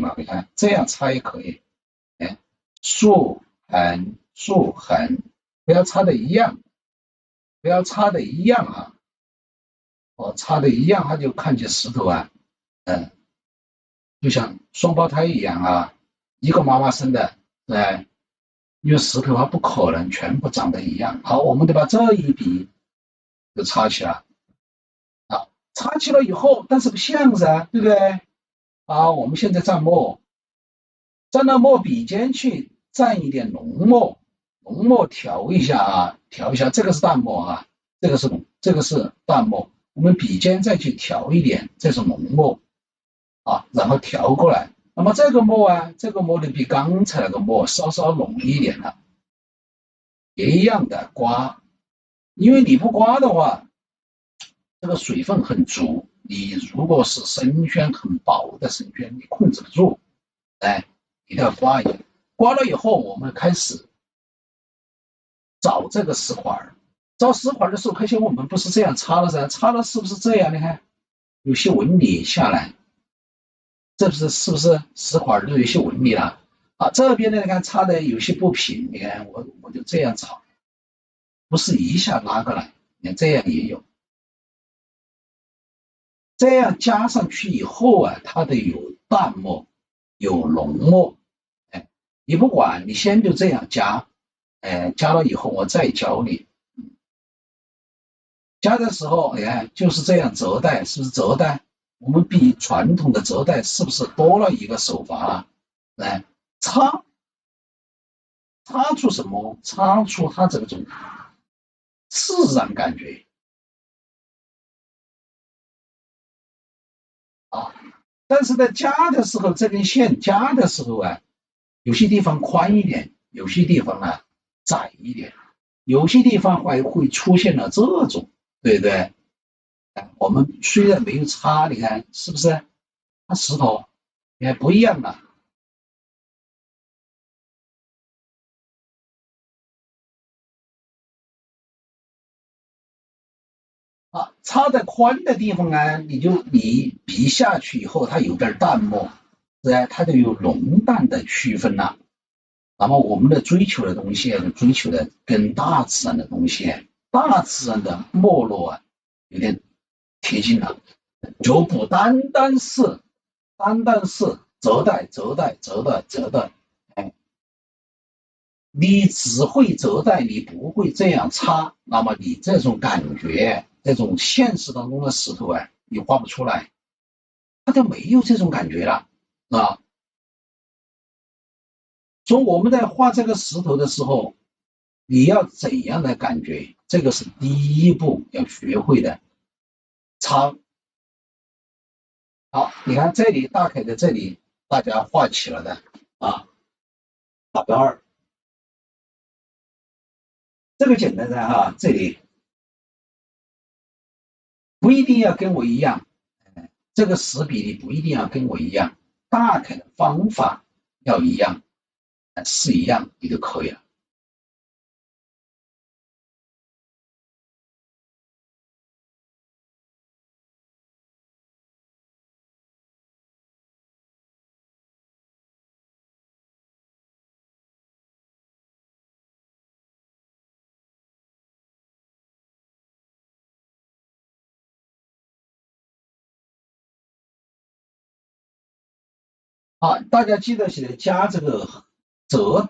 了，你看这样擦也可以，哎，竖横竖横，不要擦的一样，不要擦的一样啊，擦的一样，它就看见石头啊，就像双胞胎一样啊，一个妈妈生的，因为石头它不可能全部长得一样。好，我们得把这一笔就擦起来。啊，擦起了以后，但是不像噻，对不对？啊，我们现在蘸墨，蘸到墨笔尖去蘸一点浓墨，浓墨调一下啊，调一下，这个是淡墨啊，这个是淡墨，我们笔尖再去调一点，这是浓墨啊，然后调过来。那么这个墨啊，这个墨的比刚才那个墨稍稍浓一点了，也一样的刮，因为你不刮的话，这个水分很足，你如果是生宣很薄的生宣，你控制不住，一定要刮一下。刮了以后，我们开始找这个石块，找石块的时候，开始我们不是这样擦了噻，擦了是不是这样？你看有些纹理下来，这是不是石块都有一些纹理了？啊，这边呢，你看擦的有些不平，你看我就这样擦，不是一下拉过来，你看这样也有。这样加上去以后啊，它得有淡墨，有浓墨，你不管，你先就这样加，加了以后我再教你，加的时候，就是这样折带，是不是折带？我们比传统的折带是不是多了一个手法啊？来擦出什么？擦出它这种自然感觉啊。但是在加的时候，这根线加的时候啊，有些地方宽一点，有些地方呢窄一点，有些地方会出现了这种，对不对？我们虽然没有擦，你看是不是？它石头也不一样了啊。擦的宽的地方呢，你笔下去以后，它有点淡墨，它就有浓淡的区分了。那么我们的追求的东西，就追求的跟大自然的东西，大自然的没落啊，有点贴近了，就不单单是折带，你只会折带，你不会这样擦，那么你这种感觉，这种现实当中的石头啊，你画不出来，它就没有这种感觉了啊。所以我们在画这个石头的时候，你要怎样的感觉？这个是第一步要学会的。擦，好，你看这里大楷的这里，大家画起了的啊，打个2，这个简单的哈，这里不一定要跟我一样，这个石比例不一定要跟我一样，大楷的方法要一样，是一样你就可以了。好，大家记得起来加这个折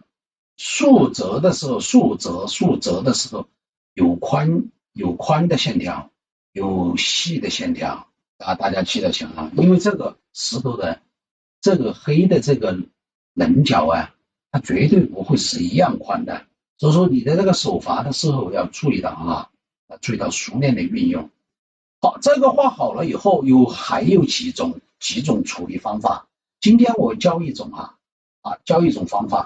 竖折的时候，竖折的时候有宽的线条，有细的线条啊，大家记得起来啊，因为这个石头的这个黑的这个棱角啊，它绝对不会是一样宽的，所以说你的这个手法的时候要注意到啊，注意到熟练的运用。好，这个画好了以后，还有几种处理方法。今天我教一种教一种方法。